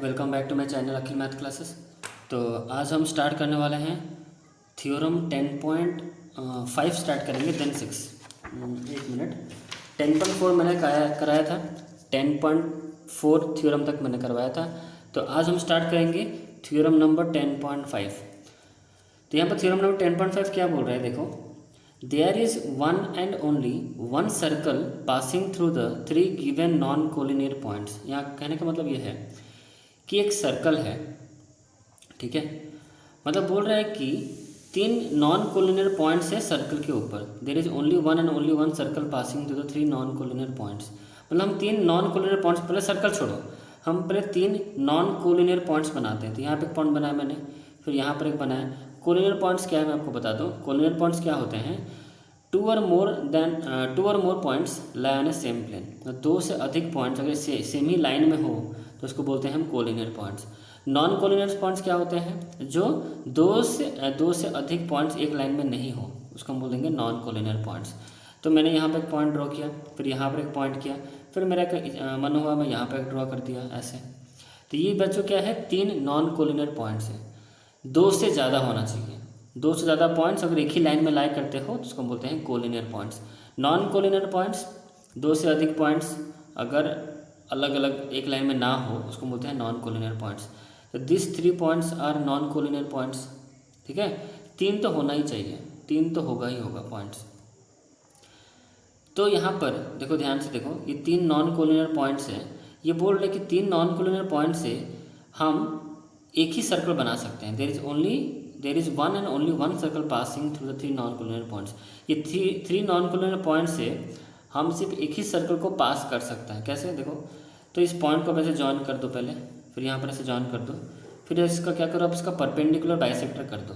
Welcome back to my channel Akhil math classes. तो आज हम स्टार्ट करने वाले हैं थ्योरम 10.5 स्टार्ट करेंगे देन 6। एक मिनट, 10.4 मैंने कराया था, 10.4 थ्योरम तक मैंने करवाया था। तो आज हम स्टार्ट करेंगे थ्योरम नंबर 10.5। तो यहाँ पर थ्योरम नंबर 10.5 क्या बोल रहा है, देखो, there is one and only one circle passing through the three given non collinear points. यहाँ कहने का मतलब ये है कि एक सर्कल है, ठीक है, मतलब बोल रहा है कि तीन नॉन कोलिनियर पॉइंट्स है सर्कल के ऊपर। There is only one and only one circle passing through the three non collinear points. मतलब हम तीन नॉन कोलिनियर पॉइंट्स, पहले सर्कल छोड़ो, हम पहले तीन नॉन कोलिनियर पॉइंट्स बनाते हैं। तो यहाँ पे एक पॉइंट बनाया मैंने, फिर यहाँ पर एक बनाया। कोलिनियर पॉइंट्स क्या है मैं आपको बता दूँ। कोलिनियर पॉइंट्स क्या होते हैं, टू और more points lie on a same plane. दो से अधिक पॉइंट्स अगर सेम ही लाइन में हो तो उसको बोलते हैं हम collinear points. Non collinear points क्या होते हैं, जो दो से अधिक पॉइंट्स एक लाइन में नहीं हो, उसको हम बोलेंगे नॉन कोलिनियर पॉइंट्स। तो मैंने यहाँ पर एक पॉइंट ड्रॉ किया, फिर यहाँ पर एक पॉइंट किया, फिर मेरा मन हुआ मैं यहाँ पर एक ड्रॉ कर दिया ऐसे। तो ये बच्चों क्या है, तीन नॉन कोलिनियर पॉइंट्स हैं। दो से ज़्यादा होना चाहिए, दो से ज़्यादा पॉइंट्स अगर एक ही लाइन में लाई करते हो तो उसको बोलते हैं collinear points. Non collinear points, दो से अधिक पॉइंट्स अगर अलग अलग एक लाइन में ना हो उसको बोलते हैं नॉन कोलिनियर पॉइंट्स। तो this three points are non collinear points, ठीक है। तीन तो होना ही चाहिए, तीन तो होगा ही होगा पॉइंट्स। तो यहाँ पर देखो, ध्यान से देखो, ये तीन नॉन कोलिनियर पॉइंट्स हैं। ये बोल रहे कि तीन नॉन कोलिनियर पॉइंट से हम एक ही सर्कल बना सकते हैं। There is one and only one circle passing through the three non collinear points. ये थ्री नॉन कोलिनियर पॉइंट से हम सिर्फ एक ही सर्कल को पास कर सकते हैं। कैसे, देखो, तो इस पॉइंट को वैसे जॉइन कर दो पहले, फिर यहाँ पर ऐसे जॉइन कर दो, फिर इसका क्या करो, आप इसका परपेंडिकुलर बाइसेक्टर कर दो,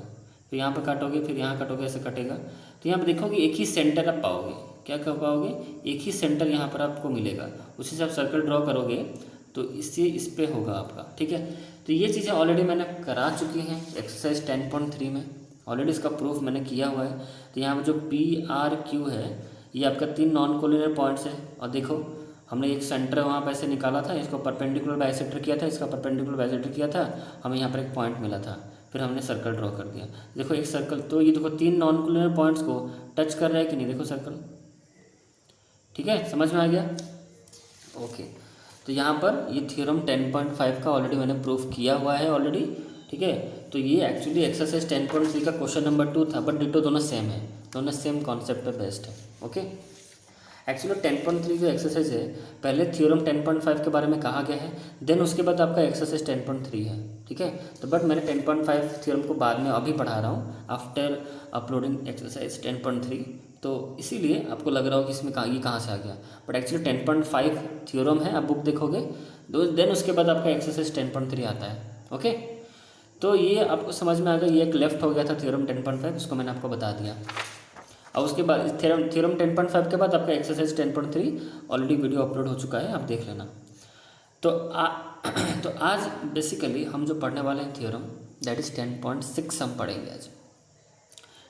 फिर यहाँ पर काटोगे, फिर यहाँ काटोगे, ऐसे कटेगा। तो यहाँ पर देखोगे एक ही सेंटर आप पाओगे। क्या कर पाओगे, एक ही सेंटर यहाँ पर आपको मिलेगा। उसी से आप सर्कल ड्रॉ करोगे तो इससे इस पे होगा आपका, ठीक है। तो ये चीज़ें ऑलरेडी मैंने करा चुकी हैं एक्सरसाइज 10.3 में, ऑलरेडी इसका प्रूफ मैंने किया हुआ है। तो यहाँ पर जो PRQ है ये आपका तीन नॉन कोलिनियर पॉइंट्स है। और देखो, हमने एक सेंटर वहाँ पर ऐसे निकाला था, इसको परपेंडिकुलर बाइसेक्टर किया था, इसका परपेंडिकुलर बाइसेक्टर किया था, हमें यहाँ पर एक पॉइंट मिला था, फिर हमने सर्कल ड्रॉ कर दिया। देखो एक सर्कल, तो ये देखो तीन नॉन कोलिनियर पॉइंट्स को टच कर रहा है कि नहीं, देखो सर्कल, ठीक है, समझ में आ गया, ओके। तो यहाँ पर ये थ्योरम 10.5 का ऑलरेडी मैंने प्रूफ किया हुआ है ऑलरेडी, ठीक है। तो ये एक्चुअली एक्सरसाइज 10.3 का क्वेश्चन नंबर 2 था, बट डिटो दोनों सेम है, दोनों सेम कॉन्सेप्ट पे बेस्ड है, ओके। एक्चुअली 10.3 जो एक्सरसाइज है, पहले थ्योरम 10.5 के बारे में कहा गया है, देन उसके बाद आपका एक्सरसाइज 10.3 है, ठीक है। तो बट मैंने 10.5 थ्योरम को बाद में अभी पढ़ा रहा हूँ आफ्टर अपलोडिंग एक्सरसाइज 10.3, तो इसीलिए आपको लग रहा हो कि इसमें ये कहाँ से आ गया, बट एक्चुअली 10.5 थ्योरम है। आप बुक देखोगे देन उसके बाद आपका एक्सरसाइज 10.3 आता है, ओके। तो ये आपको समझ में आ गया, ये एक लेफ्ट हो गया था थ्योरम 10.5, उसको मैंने आपको बता दिया। और उसके बाद थ्योरम 10.5 के बाद आपका एक्सरसाइज 10.3 ऑलरेडी वीडियो अपलोड हो चुका है, आप देख लेना। तो आज बेसिकली हम जो पढ़ने वाले हैं थ्योरम, दैट इज़ 10.6 हम पढ़ेंगे आज,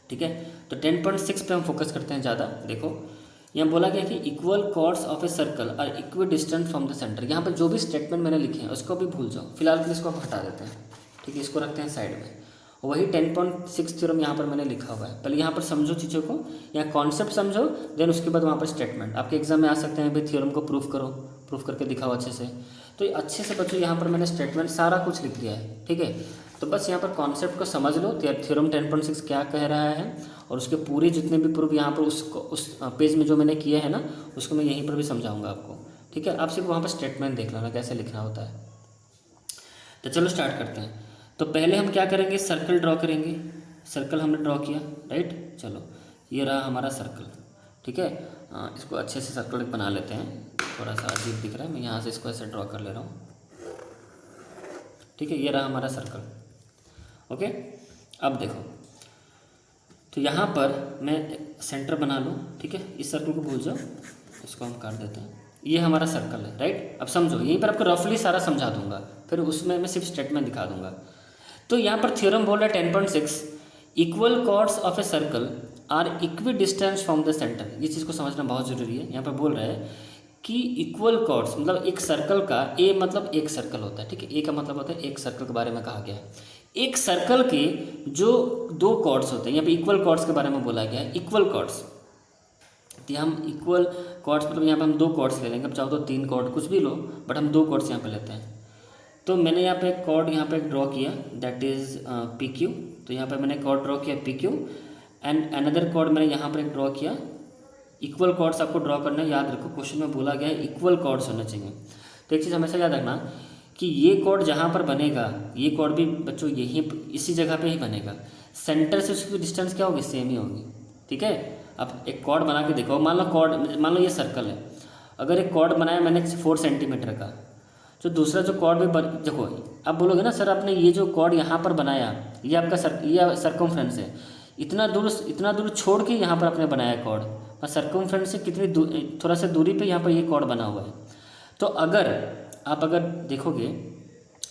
ठीक है। तो 10.6 पे हम फोकस करते हैं ज़्यादा। देखो यहाँ बोला गया कि equal chords of a circle are equidistant from the centre. यहाँ पर जो भी स्टेटमेंट मैंने लिखे हैं उसको भी भूल जाओ, फिलहाल के लिए इसको हम हटा देते हैं, ठीक है, इसको रखते हैं साइड में। वही 10.6 थ्योरम यहाँ पर मैंने लिखा हुआ है। पहले यहाँ पर समझो चीज़ों को, यहाँ कॉन्सेप्ट समझो, देन उसके बाद वहाँ पर स्टेटमेंट। आपके एग्जाम में आ सकते हैं भाई थ्योरम को प्रूफ करो, प्रूफ करके दिखाओ अच्छे से। तो अच्छे से बच्चों यहाँ पर मैंने स्टेटमेंट सारा कुछ लिख दिया है, ठीक है। तो बस यहाँ पर कॉन्सेप्ट को समझ लो, थ्योरम 10.6 क्या कह रहा है, और उसके पूरे जितने भी प्रूफ यहाँ पर उस पेज में जो मैंने किए हैं ना, उसको मैं यहीं पर भी समझाऊंगा आपको, ठीक है। आप सिर्फ वहाँ पर स्टेटमेंट देख लेना कैसे लिखना होता है। तो चलो स्टार्ट करते हैं। तो पहले हम क्या करेंगे, सर्कल ड्रॉ करेंगे। सर्कल हमने ड्रॉ किया, राइट। चलो ये रहा हमारा सर्कल, ठीक है। इसको अच्छे से सर्कल बना लेते हैं, थोड़ा सा अजीब दिख रहा है, मैं यहाँ से इसको ऐसे ड्रॉ कर ले रहा हूँ, ठीक है। ये रहा हमारा सर्कल, ओके। अब देखो, तो यहाँ पर मैं सेंटर बना लूँ, ठीक है। इस सर्कल को भूल जाओ, इसको हम काट देते हैं। ये हमारा सर्कल है, राइट। अब समझो, यहीं पर आपको रफली सारा समझा दूंगा, फिर उसमें मैं सिर्फ स्टेटमेंट दिखा दूंगा। तो यहाँ पर थ्योरम बोल रहा है 10.6, equal chords of a circle are equi distance from the centre. ये चीज़ को समझना बहुत ज़रूरी है। यहाँ पर बोल रहा है कि इक्वल कॉर्ड्स मतलब एक सर्कल का ए मतलब एक सर्कल होता है, ठीक है, ए का मतलब होता है एक सर्कल के बारे में कहा गया है। एक सर्कल के जो दो कॉर्ड्स होते हैं, यहाँ पे इक्वल कॉर्ड्स के बारे में बोला गया है, इक्वल कॉर्ड्स। तो हम इक्वल कॉर्ड्स मतलब यहाँ पे हम दो कॉर्ड्स ले लेंगे, अब चाहो तो तीन कॉर्ड कुछ भी लो, बट हम दो कॉर्ड्स यहाँ पे लेते हैं। तो मैंने यहाँ पे एक कॉर्ड यहाँ पे ड्रॉ किया, दैट इज़ पी क्यू। तो यहाँ पे मैंने कॉर्ड ड्रॉ किया P Q, and another chord मैंने यहाँ पर एक ड्रॉ किया। इक्वल कॉर्ड्स आपको ड्रॉ करना है, याद रखो क्वेश्चन में बोला गया है इक्वल कॉर्ड्स होना चाहिए। तो एक चीज़ हमेशा याद रखना कि ये कॉर्ड जहाँ पर बनेगा, ये कॉर्ड भी बच्चों यहीं इसी जगह पे ही बनेगा। सेंटर से उसकी डिस्टेंस क्या होगी, सेम ही होगी, ठीक है। अब एक कॉर्ड बना के देखो, मान लो ये सर्कल है, अगर एक कॉर्ड बनाया मैंने 4 सेंटीमीटर का, जो दूसरा जो कॉर्ड भी देखो, आप बोलोगे ना सर आपने ये जो कॉर्ड यहाँ पर बनाया, ये आपका ये सर्कमफ्रेंस है, इतना दूर छोड़ के यहाँ पर आपने बनाया कॉर्ड, और सर्कमफ्रेंस से कितनी थोड़ा सा दूरी पे यहाँ पर ये कॉर्ड बना हुआ है। तो अगर देखोगे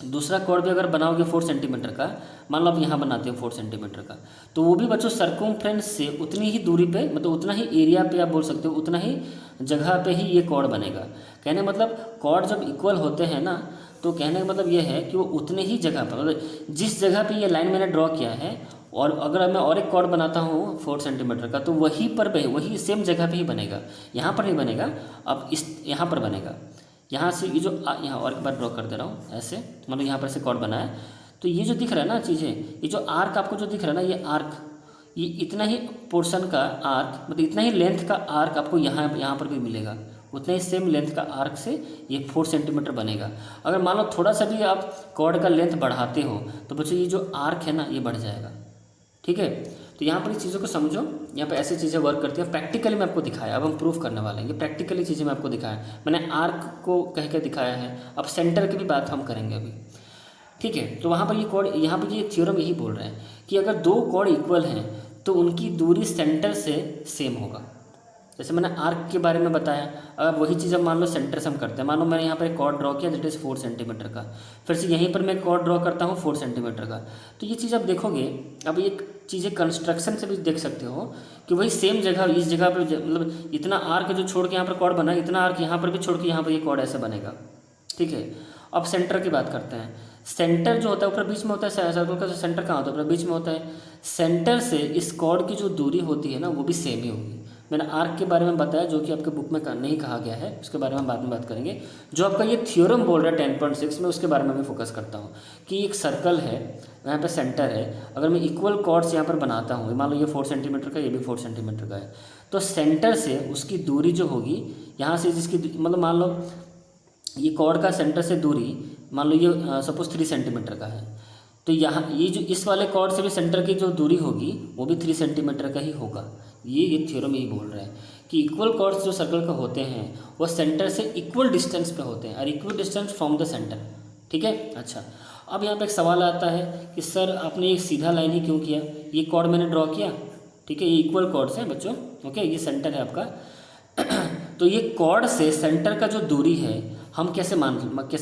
दूसरा कॉर्ड भी अगर बनाओगे 4 सेंटीमीटर का, मान लो आप यहाँ बनाते हो 4 सेंटीमीटर का, तो वो भी बच्चों सर्कमफ्रेंस से उतनी ही दूरी पे, मतलब उतना ही एरिया पे आप बोल सकते हो, उतना ही जगह पे ही ये कॉर्ड बनेगा। कहने मतलब कॉर्ड जब इक्वल होते हैं ना, तो कहने का मतलब ये है कि वो उतने ही जगह पर, मतलब जिस जगह पे ये लाइन मैंने ड्रॉ किया है, और अगर मैं और एक कॉर्ड बनाता हूँ 4 सेंटीमीटर का, तो वहीं पर वही सेम जगह पे ही बनेगा, यहाँ पर नहीं बनेगा। अब यहाँ पर बनेगा, यहाँ से ये जो यहाँ और एक बार ड्रॉ कर दे रहा हूँ ऐसे, मतलब यहाँ पर से कॉर्ड बनाया, तो ये जो दिख रहा है ना चीज़ें, ये जो आर्क आपको जो दिख रहा है ना, ये आर्क, ये इतना ही पोर्शन का आर्क, मतलब इतना ही लेंथ का आर्क आपको यहाँ पर भी मिलेगा, उतना ही सेम लेंथ का आर्क से ये 4 सेंटीमीटर बनेगा। अगर मान लो थोड़ा सा भी आप कॉर्ड का लेंथ बढ़ाते हो, तो बच्चों ये जो आर्क है ना, ये बढ़ जाएगा, ठीक है। तो यहाँ पर इस चीज़ों को समझो, यहाँ पे ऐसी चीज़ें वर्क करती हैं। प्रैक्टिकली मैं आपको दिखाया, अब हम प्रूफ करने वाले हैं, प्रैक्टिकली चीज़ें मैं आपको दिखाया, मैंने आर्क को कह के दिखाया है। अब सेंटर की भी बात हम करेंगे अभी, ठीक है। तो वहाँ पर ये कॉर्ड, यहाँ पर ये थ्योरम यही बोल रहे हैं कि अगर दो कॉर्ड इक्वल हैं तो उनकी दूरी सेंटर से सेम होगा। जैसे मैंने आर्क के बारे में बताया, अगर वही चीज़ अब मान लो सेंटर से हम करते हैं, मान लो मैंने यहाँ पर एक कॉर्ड ड्रॉ किया दैट इज़ 4 सेंटीमीटर का, फिर से यहीं पर मैं कॉर्ड ड्रॉ करता हूँ 4 सेंटीमीटर का, तो ये चीज़ आप देखोगे, अब ये चीज़ें कंस्ट्रक्शन से भी देख सकते हो कि वही सेम जगह, इस जगह पर मतलब इतना आर्क जो छोड़ के यहाँ पर कॉर्ड बना, इतना आर्क यहाँ पर भी छोड़ के यहाँ पर ये कॉर्ड ऐसे बनेगा, ठीक है। अब सेंटर की बात करते हैं। सेंटर जो होता है ऊपर बीच में होता है, सर्कल का सेंटर कहाँ होता है, ऊपर बीच में होता है। सेंटर से इस कॉर्ड की जो दूरी होती है ना, वो भी सेम ही होगी। मैंने आर्क के बारे में बताया, जो कि आपके बुक में नहीं कहा गया है, उसके बारे में बाद में बात करेंगे। जो आपका ये थ्योरम बोल रहा है 10.6 में, उसके बारे में मैं फोकस करता हूँ कि एक सर्कल है, यहाँ पे सेंटर है, अगर मैं इक्वल कॉर्ड्स यहाँ पर बनाता हूँ, मान लो ये 4 सेंटीमीटर का, ये भी 4 सेंटीमीटर का है, तो सेंटर से उसकी दूरी जो होगी, यहाँ से जिसकी मतलब मान लो ये कॉर्ड का सेंटर से दूरी, मान लो ये सपोज 3 सेंटीमीटर का है, तो यहाँ ये जो इस वाले कॉर्ड से भी सेंटर की जो दूरी होगी वो भी 3 सेंटीमीटर का ही होगा। ये थ्योरम यही बोल रहा है कि इक्वल कॉर्ड्स जो सर्कल का होते हैं वो सेंटर से इक्वल डिस्टेंस पे होते हैं, और equal distance from the centre, ठीक है। अच्छा, अब यहाँ पे एक सवाल आता है कि सर आपने एक सीधा लाइन ही क्यों किया, ये कॉर्ड मैंने ड्रॉ किया, ठीक है, ये इक्वल कॉर्ड्स हैं बच्चों, ओके, ये सेंटर है आपका। तो ये कॉर्ड से सेंटर का जो दूरी है हम कैसे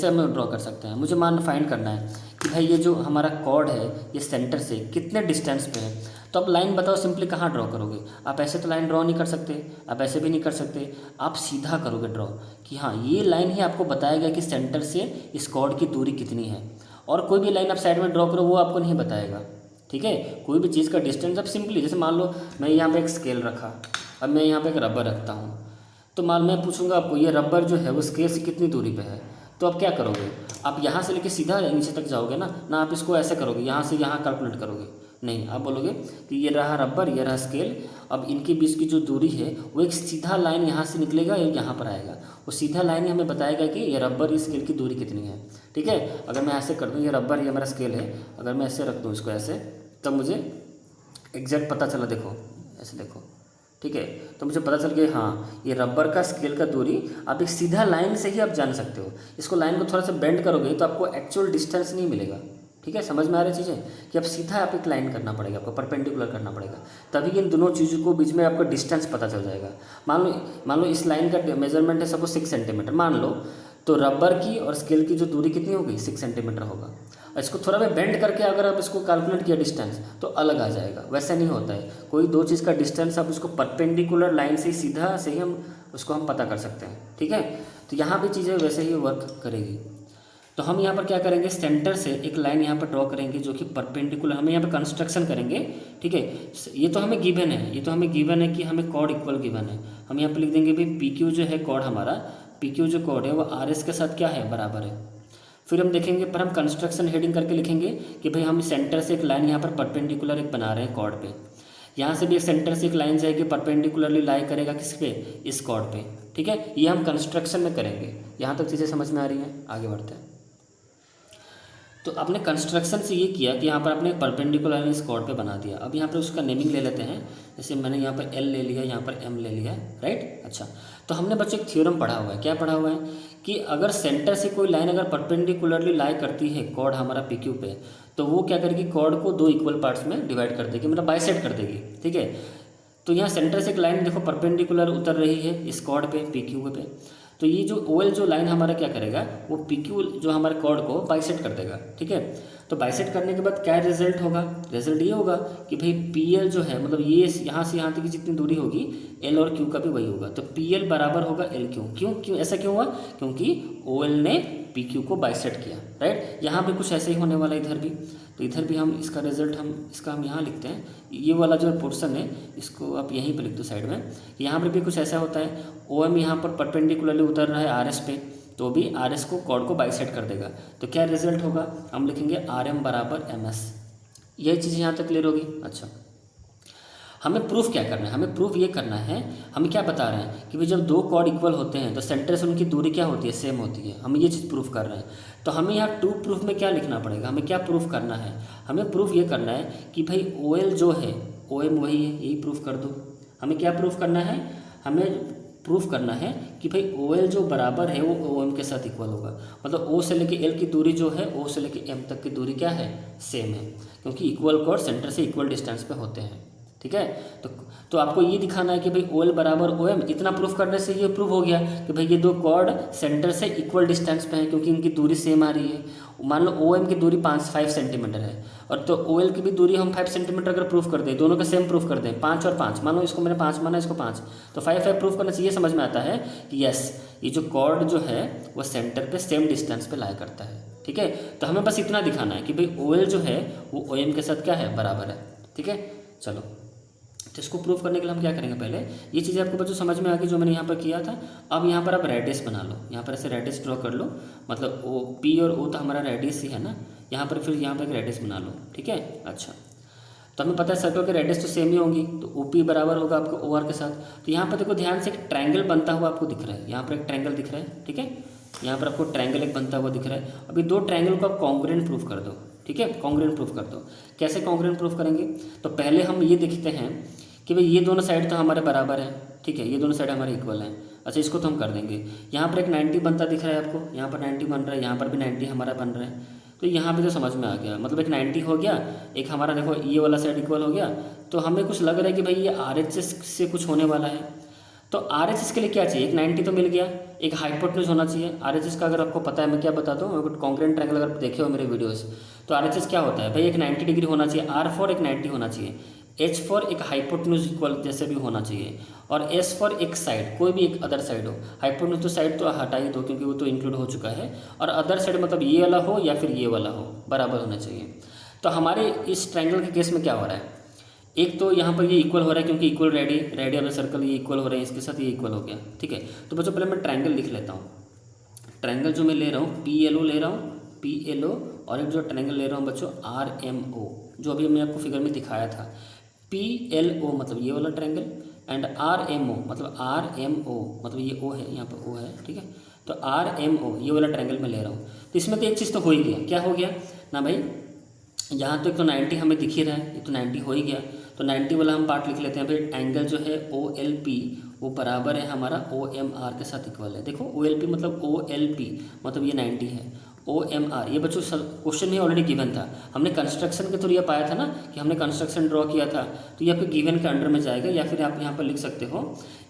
हम ड्रॉ कर सकते हैं, मुझे फाइंड करना है कि भाई ये जो हमारा कॉर्ड है ये सेंटर से कितने डिस्टेंस पे है। तो आप लाइन बताओ सिंपली कहाँ ड्रॉ करोगे, आप ऐसे तो लाइन ड्रॉ नहीं कर सकते, आप ऐसे भी नहीं कर सकते, आप सीधा करोगे ड्रॉ कि हाँ ये लाइन ही आपको बताएगा कि सेंटर से इस कॉर्ड की दूरी कितनी है। और कोई भी लाइन आप साइड में ड्रॉ करो वो आपको नहीं बताएगा, ठीक है। कोई भी चीज़ का डिस्टेंस आप सिंपली, जैसे मान लो मैं यहाँ पर एक स्केल रखा, अब मैं यहाँ पर एक रबर रखता हूँ, तो मान मैं पूछूंगा आपको ये रबर जो है वो स्केल से कितनी दूरी पे है, तो आप क्या करोगे, आप यहाँ से लेके सीधा नीचे तक जाओगे ना आप इसको ऐसे करोगे यहाँ से यहाँ कैलकुलेट करोगे, नहीं, आप बोलोगे कि ये रहा रबर, ये रहा स्केल, अब इनके बीच की जो दूरी है वो एक सीधा लाइन यहाँ से निकलेगा, एक यहाँ पर आएगा, वो सीधा लाइन ही हमें बताएगा कि ये रबर इस स्केल की दूरी कितनी है, ठीक है। अगर मैं ऐसे कर दूँ, ये रबर ये हमारा स्केल है, अगर मैं ऐसे रख दूँ इसको ऐसे, तब मुझे एग्जैक्ट पता चला, देखो ऐसे देखो, ठीक है, तो मुझे पता चल गया हाँ ये रबर का स्केल का दूरी आप एक सीधा लाइन से ही आप जान सकते हो। इसको लाइन को थोड़ा सा बेंड करोगे तो आपको एक्चुअल डिस्टेंस नहीं मिलेगा, ठीक है। समझ में आ रही चीज़ें कि अब सीधा आप एक लाइन करना पड़ेगा, आपको परपेंडिकुलर करना पड़ेगा, तभी इन दोनों चीज़ों को बीच में आपका डिस्टेंस पता चल जाएगा। मान लो इस लाइन का मेजरमेंट है सपोज 6 सेंटीमीटर मान लो, तो रबर की और स्केल की जो दूरी कितनी होगी 6 सेंटीमीटर होगा। इसको थोड़ा मैं बेंड करके अगर आप इसको कैलकुलेट किया डिस्टेंस तो अलग आ जाएगा, वैसा नहीं होता है। कोई दो चीज़ का डिस्टेंस आप उसको परपेंडिकुलर लाइन से सीधा से ही हम उसको हम पता कर सकते हैं, ठीक है। तो यहाँ भी चीज़ें वैसे ही वर्क करेगी। तो हम यहाँ पर क्या करेंगे, सेंटर से एक लाइन यहाँ पर ड्रॉ करेंगे जो कि परपेंडिकुलर, हमें यहाँ पर कंस्ट्रक्शन करेंगे, ठीक है। ये तो हमें गिवन है, ये तो हमें गिवन है कि हमें कॉर्ड इक्वल गिवन है। हम यहाँ पर लिख देंगे भाई पी क्यू जो है कॉर्ड हमारा, पी क्यू जो कॉर्ड है वो आर एस के साथ क्या है, बराबर है। फिर हम देखेंगे, पर हम कंस्ट्रक्शन हेडिंग करके लिखेंगे कि भाई हम सेंटर से एक लाइन यहाँ पर परपेंडिकुलर एक बना रहे हैं कॉर्ड पे, यहाँ से भी एक सेंटर से एक लाइन जाएगी परपेंडिकुलरली लाई करेगा किस पे, इस कॉर्ड पे, ठीक है। ये हम कंस्ट्रक्शन में करेंगे। यहाँ तक चीज़ें समझ में आ रही हैं, आगे बढ़ते हैं। तो आपने कंस्ट्रक्शन से ये किया कि यहाँ पर आपने परपेंडिकुलर इस कॉर्ड पे बना दिया। अब यहाँ पर उसका नेमिंग ले लेते हैं, जैसे मैंने यहाँ पर एल ले लिया, यहाँ पर एम ले लिया, राइट। अच्छा, तो हमने बच्चों एक थ्योरम पढ़ा हुआ है, क्या पढ़ा हुआ है कि अगर सेंटर से कोई लाइन अगर परपेंडिकुलरली लाई करती है कॉर्ड हमारा पी क्यू पे, तो वो क्या करेगी, कॉर्ड को दो इक्वल पार्ट्स में डिवाइड कर देगी, मतलब बाइसेक्ट कर देगी, ठीक है। तो यहाँ सेंटर से एक लाइन देखो परपेंडिकुलर उतर रही है इस कॉर्ड पे पी क्यू पे, तो ये जो ओ एल जो लाइन हमारा क्या करेगा, वो पी क्यू जो हमारे कॉर्ड को बाइसेक्ट कर देगा, ठीक है। तो बाइसेक्ट करने के बाद क्या रिजल्ट होगा, रिजल्ट ये होगा कि भाई पी एल जो है, मतलब ये यहाँ से यहाँ तक की जितनी दूरी होगी एल और क्यू का भी वही होगा, तो पी एल बराबर होगा एल क्यू। क्यों ऐसा क्यों हुआ, क्योंकि ओ एल ने पी क्यू को बाइसेक्ट किया, राइट। यहाँ भी कुछ ऐसे ही होने वाला है इधर भी, तो इधर भी हम इसका रिजल्ट हम यहाँ लिखते हैं, ये वाला जो पोर्शन है इसको आप यहीं पर लिख दो साइड में। यहाँ पर भी कुछ ऐसा होता है, ओ एम यहाँ पर परपेंडिकुलरली उतर रहा है आर एस पे, तो भी आर एस को कॉर्ड को बाइसेक्ट कर देगा, तो क्या रिजल्ट होगा, हम लिखेंगे आर एम बराबर एम एस। यही चीज़ यहाँ तक क्लियर होगी। अच्छा, हमें प्रूफ क्या करना है, हमें प्रूफ ये करना है, हम क्या बता रहे हैं कि भाई जब दो कॉर्ड इक्वल होते हैं तो सेंटर से उनकी दूरी क्या होती है, सेम होती है। हम ये चीज़ प्रूफ कर रहे हैं, तो हमें यहाँ टू प्रूफ में क्या लिखना पड़ेगा, हमें क्या प्रूफ करना है, हमें प्रूफ ये करना है कि भाई ओ एल जो है ओ एम वही है, यही प्रूफ कर दो। हमें क्या प्रूफ करना है, हमें प्रूफ करना है कि भाई ओ एल जो बराबर है वो ओ एम के साथ इक्वल होगा, मतलब ओ से लेके एल की दूरी जो है ओ से लेके एम तक की दूरी क्या है, सेम है, क्योंकि इक्वल कॉर्ड सेंटर से इक्वल डिस्टेंस पे होते हैं, ठीक है। तो आपको ये दिखाना है कि भाई ओ एल बराबर ओ एम, इतना प्रूफ करने से ये प्रूफ हो गया कि भाई ये दो कॉर्ड सेंटर से इक्वल डिस्टेंस पे हैं, क्योंकि इनकी दूरी सेम आ रही है। मान लो ओ एम की दूरी 5 सेंटीमीटर है, और तो ओ एल की भी दूरी हम 5 सेंटीमीटर अगर प्रूफ कर दें, दोनों का सेम प्रूफ कर दें, 5 और 5, मान लो इसको मैंने 5 माना, इसको 5, तो 5 प्रूफ करने से ये समझ में आता है कि यस ये जो कॉर्ड जो है वो सेंटर पे सेम डिस्टेंस पे लाई करता है, ठीक है। तो हमें बस इतना दिखाना है कि भाई ओ एल जो है वो ओ एम के साथ क्या है, बराबर है, ठीक है। चलो, तो इसको प्रूफ करने के लिए हम क्या करेंगे, पहले ये चीज़ें आपको बच्चों समझ में आ गई जो मैंने यहाँ पर किया था। अब यहाँ पर आप रेडियस बना लो, यहाँ पर ऐसे रेडियस ड्रॉ कर लो, मतलब ओ पी और ओ तो हमारा रेडियस ही है ना, यहाँ पर फिर यहाँ पर एक रेडियस बना लो, ठीक है। अच्छा, तो हमें पता है सर्कल के रेडियस तो सेम ही होंगी, तो ओ पी बराबर होगा आपको ओ आर के साथ। तो यहाँ पर देखो ध्यान से एक ट्रायंगल बनता हुआ आपको दिख रहा है, यहाँ पर एक ट्रायंगल दिख रहा है, ठीक है। यहाँ पर आपको ट्रायंगल एक बनता हुआ दिख रहा है। अभी दो ट्रायंगल को आप कॉन्ग्रुएंट प्रूफ कर दो, ठीक है, कॉन्ग्रुएंट प्रूफ कर दो। कैसे कॉन्ग्रुएंट प्रूफ करेंगे, तो पहले हम ये देखते हैं कि भाई ये दोनों साइड तो हमारे बराबर है, ठीक है, ये दोनों साइड हमारे इक्वल हैं। अच्छा, इसको तो हम कर देंगे। यहाँ पर एक 90 बनता दिख रहा है आपको, यहाँ पर 90 बन रहा है, यहाँ पर भी 90 हमारा बन रहा है, तो यहाँ पे तो समझ में आ गया, मतलब एक 90 हो गया, एक हमारा देखो ये वाला साइड इक्वल हो गया। तो हमें कुछ लग रहा है कि भाई ये आर एच एस से कुछ होने वाला है, तो आर एच एस के लिए क्या चाहिए, एक 90 तो मिल गया, एक हाइपोटेन्यूज होना चाहिए। आर एच एस का अगर आपको पता है, मैं क्या बताता हूँ, कॉन्ग्रुएंट ट्रायंगल अगर देखे हो मेरे वीडियोस, तो आर एच एस क्या होता है भाई, एक 90 डिग्री होना चाहिए, आर फॉर एक 90 होना चाहिए, एच फॉर एक हाइपोटेन्यूज इक्वल जैसे भी होना चाहिए, और एस फॉर एक साइड, कोई भी एक अदर साइड हो। हाइपोटेन्यूज तो साइड तो हटा ही दो क्योंकि वो तो इंक्लूड हो चुका है, और अदर साइड मतलब ये वाला हो या फिर ये वाला हो, बराबर होना चाहिए। तो हमारे इस ट्रायंगल के केस में क्या हो रहा है, एक तो यहाँ पर ये इक्वल हो रहा है क्योंकि equal ready of the circle ये इक्वल हो रहा है, इसके साथ ये इक्वल हो गया, ठीक है। तो बच्चों पहले मैं ट्रायंगल लिख लेता हूँ। ट्रायंगल जो मैं ले रहा हूँ पी एल ओ ले रहा हूँ, पी एल ओ, और एक जो ट्रायंगल ले रहा हूँ बच्चों आर एम ओ, जो अभी मैं आपको फिगर में दिखाया था। पी एल ओ मतलब ये वाला triangle, and R M O मतलब आर एम ओ मतलब ये ओ है, यहाँ पर ओ है, ठीक है। तो आर एम ओ ये वाला ट्रायंगल मैं ले रहा हूँ। तो इसमें तो एक चीज़ तो हो ही गया, क्या हो गया ना भाई, यहाँ तो एक तो 90 हमें दिख ही रहा है, ये तो 90 हो ही गया। तो 90 वाला हम पार्ट लिख लेते हैं भाई, एंगल जो है ओ एल पी वो बराबर है हमारा ओ एम आर के साथ इक्वल है। देखो ओ एल पी मतलब ओ एल पी मतलब ये 90 है, ओ एम आर ये बच्चों क्वेश्चन में ऑलरेडी गिवन था, हमने कंस्ट्रक्शन के थ्रू ये पाया था ना कि हमने कंस्ट्रक्शन ड्रॉ किया था, तो ये आपके गिवन के अंडर में जाएगा, या फिर आप यहाँ पर लिख सकते हो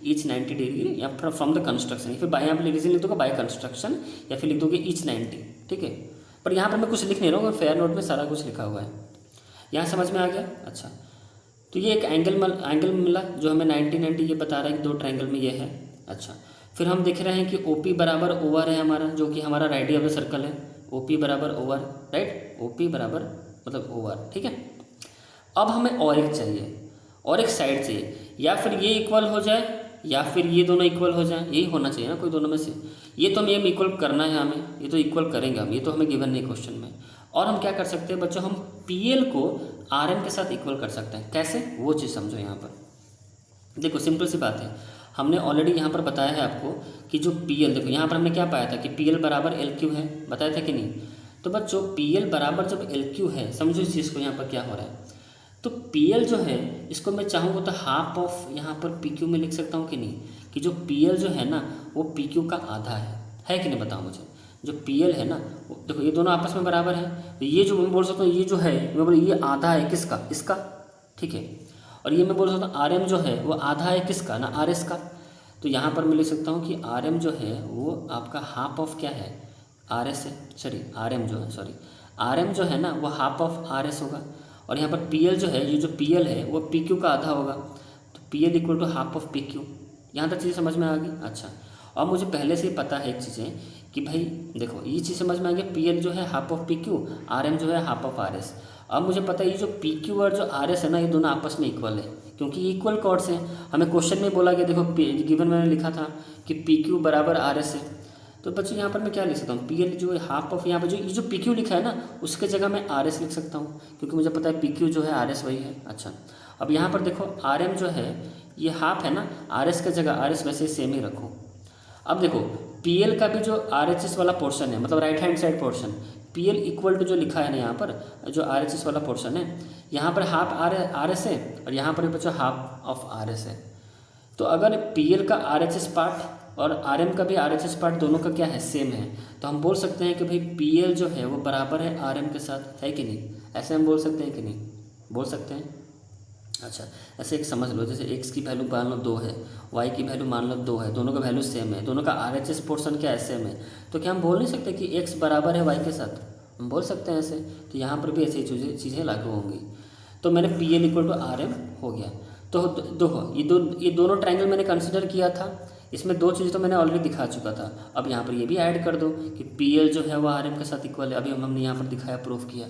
ईच 90 डिग्री या फिर फ्रॉम द कंस्ट्रक्शन, या फिर बाय यहाँ पर रीजन लिख दोगे बाय कंस्ट्रक्शन, या फिर लिख दोगे ईच 90, ठीक है। पर यहाँ पर मैं कुछ लिख नहीं रहा हूँ, फेयर नोट में सारा कुछ लिखा हुआ है, यहाँ समझ में आ गया। अच्छा, तो ये एक एंगल मिला जो हमें 90 ये बता रहा है कि दो ट्रायंगल में ये है। अच्छा, फिर हम देख रहे हैं कि ओ पी बराबर ओवर है हमारा, जो कि हमारा रेडियस ऑफ द सर्कल है, ओ पी बराबर ओवर, राइट, ओ पी बराबर मतलब ओवर, ठीक है। अब हमें और एक चाहिए, और एक साइड चाहिए, या फिर ये इक्वल हो जाए या फिर ये दोनों इक्वल हो जाए, यही होना चाहिए ना, कोई दोनों में से। ये तो हमें इक्वल करना है, हमें ये तो इक्वल करेंगे हम, ये तो हमें गिवन नहीं क्वेश्चन में। और हम क्या कर सकते हैं बच्चों, हम पी एल को आर एम के साथ इक्वल कर सकते हैं। कैसे, वो चीज़ समझो। यहाँ पर देखो सिंपल सी बात है, हमने ऑलरेडी यहाँ पर बताया है आपको कि जो पी एल, देखो यहाँ पर हमने क्या पाया था कि पी एल बराबर एल क्यू है, बताया था कि नहीं। तो बच्चों पी एल बराबर जब एल क्यू है, समझो इस चीज़ को, यहाँ पर क्या हो रहा है। तो पी एल जो है इसको मैं चाहूँगा तो हाफ ऑफ यहाँ पर पी क्यू में लिख सकता हूँ कि नहीं, कि जो पी एल जो है ना वो पी क्यू का आधा है कि नहीं, बताओ मुझे। जो पी एल है ना, देखो ये दोनों आपस में बराबर है, तो ये जो मैं बोल सकता हूँ, ये जो है मैं बोल, ये आधा है किसका, इसका, ठीक है। और ये मैं बोल सकता हूँ आर एम जो है वो आधा है किसका ना, आर एस का। तो यहाँ पर मैं लिख सकता हूँ कि आर एम जो है वो आपका हाफ ऑफ क्या है, आर एस है, सॉरी आर एम जो है, सॉरी आर एम जो है ना वो हाफ ऑफ आर एस होगा। और यहाँ पर पी एल जो है, ये जो पी एल है वो पी क्यू का आधा होगा, तो P L equal to half of P Q. यहाँ तक चीज़ें समझ में आ गई। अच्छा, और मुझे पहले से ही पता है एक चीज़ें कि भाई देखो ये चीज़ समझ में आ गई, पी एल जो है half of P Q, R M जो है हाफ ऑफ आर एस। अब मुझे पता है ये जो पी क्यू और जो आर एस है ना, ये दोनों आपस में इक्वल है, क्योंकि ये इक्वल कॉर्ड्स हैं। हमें क्वेश्चन में बोला गया, देखो गिवन मैंने लिखा था कि पी क्यू बराबर आर एस है। तो बच्चों यहाँ पर मैं क्या लिख सकता हूँ, पी एल जो है हाफ ऑफ, यहाँ पर जो ये जो पी क्यू लिखा है ना उसके जगह मैं आर एस लिख सकता हूँ, क्योंकि मुझे पता है पी क्यू जो है आर एस वही है। अच्छा, अब यहाँ पर देखो आर एम जो है ये हाफ है ना, आर एस की जगह आर एस वैसे सेम ही रखो। अब देखो पी एल का भी जो आर एच एस वाला पोर्शन है, मतलब right hand side portion, P L equal to जो लिखा है ना यहाँ पर, जो आर एच एस वाला पोर्शन है, यहाँ पर हाफ आर एस है और यहाँ पर भी बच्चों हाफ ऑफ आर एस है। तो अगर पी एल का आर एच एस पार्ट और आर एम का भी आर एच एस पार्ट दोनों का क्या है, सेम है, तो हम बोल सकते हैं कि भाई पी एल जो है वो बराबर है आर एम के साथ, है कि नहीं। ऐसे हम बोल सकते हैं कि नहीं, बोल सकते हैं। अच्छा, ऐसे एक समझ लो, जैसे एक्स की वैल्यू मान लो 2 है, वाई की वैल्यू मान लो 2 है, दोनों का वैल्यू सेम है, दोनों का आर एच एस पोर्सन क्या है, सेम है। तो क्या हम बोल नहीं सकते कि एक्स बराबर है वाई के साथ, हम बोल सकते हैं ऐसे। तो यहाँ पर भी ऐसी चीज़ें लागू होंगी। तो मैंने P L equal to R M हो गया। तो ये दोनों ट्रायंगल मैंने कंसिडर किया था, इसमें 2 चीज़ तो मैंने ऑलरेडी दिखा चुका था। अब यहाँ पर ये भी ऐड कर दो कि पी एल जो है वो आर एम के साथ इक्वल है, अभी हमने यहाँ पर दिखाया, प्रूफ किया।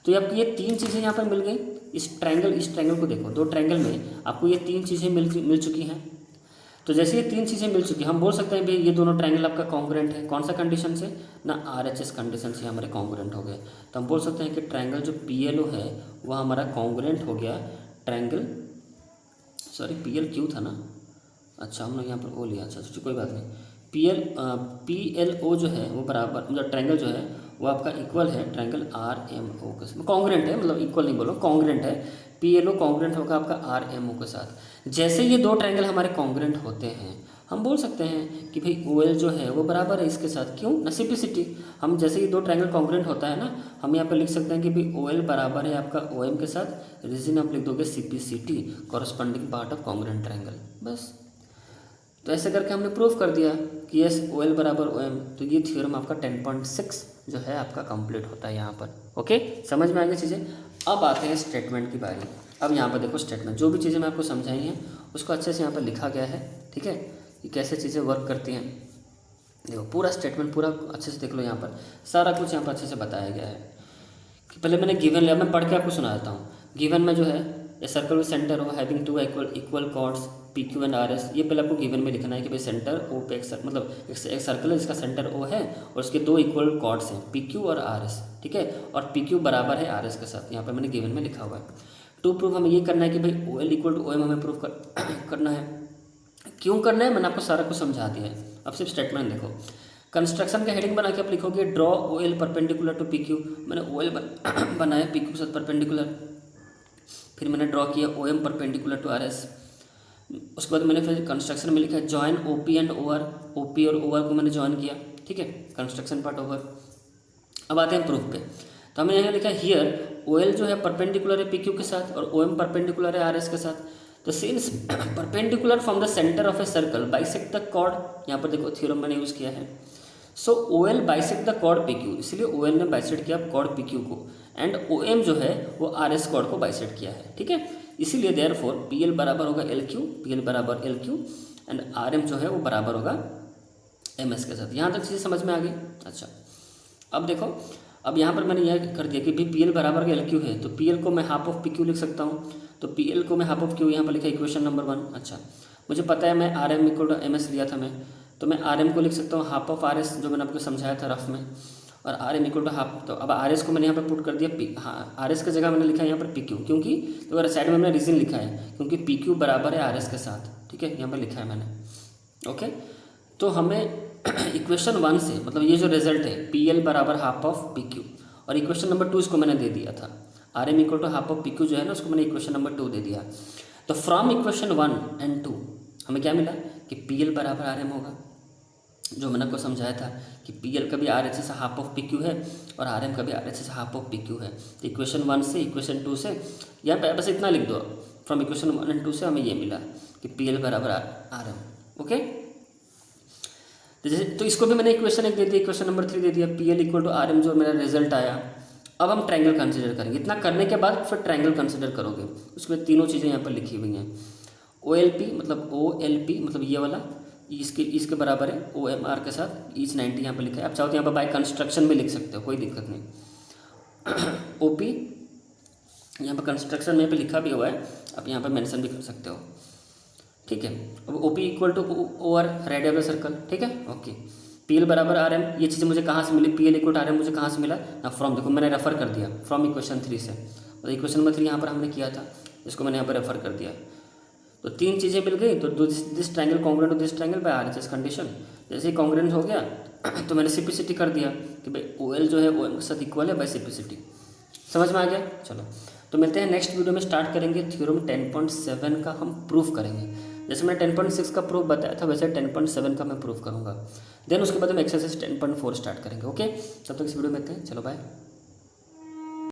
तो आपको ये 3 चीज़ें यहाँ पर मिल गई। इस ट्रायंगल को देखो, 2 ट्रायंगल में आपको ये 3 चीज़ें मिल चुकी हैं। तो जैसे ये 3 चीज़ें मिल चुकी, हम बोल सकते हैं भाई ये दोनों ट्रायंगल आपका कॉन्ग्रुएंट है। कौन सा कंडीशन से ना, आर एच एस कंडीशन से हमारे कॉन्ग्रुएंट हो गए। तो हम बोल सकते हैं कि ट्रायंगल जो पी एल ओ है वो हमारा कॉन्ग्रुएंट हो गया triangle, sorry P L Q था ना, अच्छा हम लोग यहाँ पर ओ लिया, अच्छा कोई बात नहीं। पी एल ओ जो है वो बराबर, मतलब ट्रायंगल जो है वो आपका इक्वल है ट्रायंगल आर एम ओ के साथ, कॉन्ग्रुएंट है, मतलब इक्वल नहीं बोलो, कॉन्ग्रुएंट है। पी एल ओ कॉन्ग्रुएंट होगा आपका आर एम ओ के साथ। जैसे ये 2 ट्रायंगल हमारे कॉन्ग्रुएंट होते हैं, हम बोल सकते हैं कि भाई ओ एल जो है वो बराबर है इसके साथ। क्यों ना, सिंप्लिसिटी। हम जैसे ये 2 ट्रायंगल कॉन्ग्रुएंट होता है ना, हम यहाँ पर लिख सकते हैं कि भाई ओ एल बराबर है आपका ओ एम के साथ, रीजन आप लिख दोगे C P C T, corresponding part of congruent triangle, बस। तो ऐसे करके हमने प्रूफ कर दिया कि यस ओ एल बराबर ओ एम। तो ये थ्योरम आपका 10.6 जो है आपका कंप्लीट होता है यहाँ पर। ओके, समझ में आ गई चीज़ें। अब आते हैं स्टेटमेंट की बारी। अब यहाँ पर देखो स्टेटमेंट, जो भी चीज़ें मैं आपको समझाई हैं उसको अच्छे से यहाँ पर लिखा गया है, ठीक है, कि कैसे चीज़ें वर्क करती हैं। देखो पूरा स्टेटमेंट पूरा अच्छे से देख लो, यहाँ पर सारा कुछ यहाँ पर अच्छे से बताया गया है। कि पहले मैंने गिवन लिया, मैं पढ़ के आपको सुना देता हूँ। गिवन में जो है a circle with centre O having 2 equal chords P Q and R S. ये पहले आपको गिवन में लिखना है कि भाई सेंटर ओ पे मतलब एक सर्कल है जिसका सेंटर ओ है और उसके 2 इक्वल कॉर्ड्स हैं पी क्यू और आर एस, ठीक है, और पी क्यू बराबर है आर एस के साथ। यहाँ पर मैंने गिवन में लिखा हुआ है। टू प्रूफ हमें ये करना है कि भाई O L equal to O M हमें प्रूफ करना है। क्यों करना है मैंने आपको सारा कुछ समझा दिया है, अब सिर्फ स्टेटमेंट देखो। कंस्ट्रक्शन का हेडिंग बना के आप लिखोगे draw O L perpendicular to P Q. मैंने ओ एल बनाया पी क्यू के साथ परपेंडिकुलर, फिर मैंने ड्रॉ किया O M perpendicular to R S. उसके बाद मैंने फिर कंस्ट्रक्शन में लिखा join O P and O R, O P और ओवर को मैंने जॉइन किया, ठीक है, कंस्ट्रक्शन पार्ट ओवर। अब आते हैं प्रूफ पे। तो हमने यहाँ लिखा हियर ओ एल जो है परपेंडिकुलर है पी क्यू के साथ और ओ एम परपेंडिकुलर है आर एस के साथ। तो since perpendicular from the centre of a circle bisect the chord, यहाँ पर देखो थ्योरम मैंने यूज़ किया है। So O L bisect the chord P Q, इसलिए ओ एल ने बाइसेक्ट किया कॉर्ड पी क्यू को, एंड ओ एम जो है वो आर एस कॉर्ड को बाइसेक्ट किया है, ठीक है। इसीलिए देयरफॉर पी एल बराबर होगा एल क्यू, पी एल बराबर L Q and R M जो है वो बराबर होगा MS के साथ। यहाँ तक चीज़ें समझ में आ गई। अच्छा, अब देखो, अब यहाँ पर मैंने यह कर दिया कि भी PL बराबर LQ है, तो PL को मैं हाफ ऑफ PQ लिख सकता हूँ। तो PL को मैं हाफ ऑफ Q यहाँ पर लिखा इक्वेशन नंबर 1। अच्छा, मुझे पता है मैं RM इक्वल टू MS लिया था मैं, तो मैं RM को लिख सकता हूँ हाफ ऑफ RS, जो मैंने आपको समझाया था रफ में, और RM इक्वल टू हाफ। तो अब RS को मैंने यहाँ पर पुट कर दिया RS की जगह मैंने लिखा है यहाँ पर PQ, क्योंकि तो अगर साइड में मैंने रीज़न लिखा है क्योंकि PQ बराबर है RS के साथ, ठीक है, यहाँ पर लिखा है मैंने। ओके, तो हमें इक्वेशन 1 से, मतलब ये जो रिजल्ट है PL बराबर हाफ ऑफ PQ, और इक्वेशन नंबर 2 इसको मैंने दे दिया था, RM equal to half of PQ जो है ना, उसको मैंने इक्वेशन नंबर 2 दे दिया। तो फ्रॉम इक्वेशन 1 एंड 2 हमें क्या मिला कि PL बराबर RM होगा, जो मैंने आपको समझाया था कि PL का भी RHS से हाफ ऑफ PQ है और RM का भी RHS से हाफ ऑफ PQ है। तो इक्वेशन 1 से इक्वेशन 2 से, यहाँ पर बस इतना लिख दो, फ्रॉम इक्वेशन 1 एंड 2 से हमें ये मिला कि PL बराबर RM। ओके, तो इसको भी मैंने इक्वेशन 1 दे दिया, इक्वेशन नंबर 3 दे दिया, PL इक्वल टू RM जो मेरा रिजल्ट आया। अब हम ट्रायंगल कंसीडर करेंगे। इतना करने के बाद फिर ट्रायंगल कंसीडर करोगे, उसमें तीनों चीज़ें यहाँ पर लिखी हुई हैं। OLP मतलब ये वाला इसके बराबर है OMR के साथ ईच 90 यहाँ पर लिखा है। आप चाहो तो यहाँ पर बाय कंस्ट्रक्शन में लिख सकते हो, कोई दिक्कत नहीं। OP यहाँ पर कंस्ट्रक्शन में यहाँ पर लिखा भी हुआ है, आप यहाँ पर मेंशन भी कर सकते हो, ठीक है। अब OP इक्वल टू OR radius of the circle, ठीक है, ओके। PL बराबर RM, ये चीज़ें मुझे कहाँ से मिली, PL इक्वल टू RM मुझे कहाँ से मिला ना, फ्रॉम, देखो मैंने रेफर कर दिया फ्रॉम इक्वेशन 3 से, और इक्वेशन नंबर 3 यहाँ पर हमने किया था, इसको मैंने यहाँ पर रेफर कर दिया। तो तीन चीज़ें मिल गई, तो this triangle congruent to this triangle by RHS condition. जैसे ही कॉन्ग्रुएंट हो गया तो मैंने सिपिसिटी कर दिया कि भाई OL जो है OM के साथ इक्वल है बाय सिपिसिटी। समझ में आ गया? चलो, तो मिलते हैं नेक्स्ट वीडियो में। स्टार्ट करेंगे थ्योरम 10.7 का हम प्रूफ करेंगे। जैसे मैंने 10.6 का प्रूफ बताया था वैसे 10.7 का मैं प्रूफ करूँगा। देन उसके बाद हम एक्सरसाइज 10.4 स्टार्ट करेंगे। ओके, तब तक इस वीडियो में मिलते हैं। चलो बाय।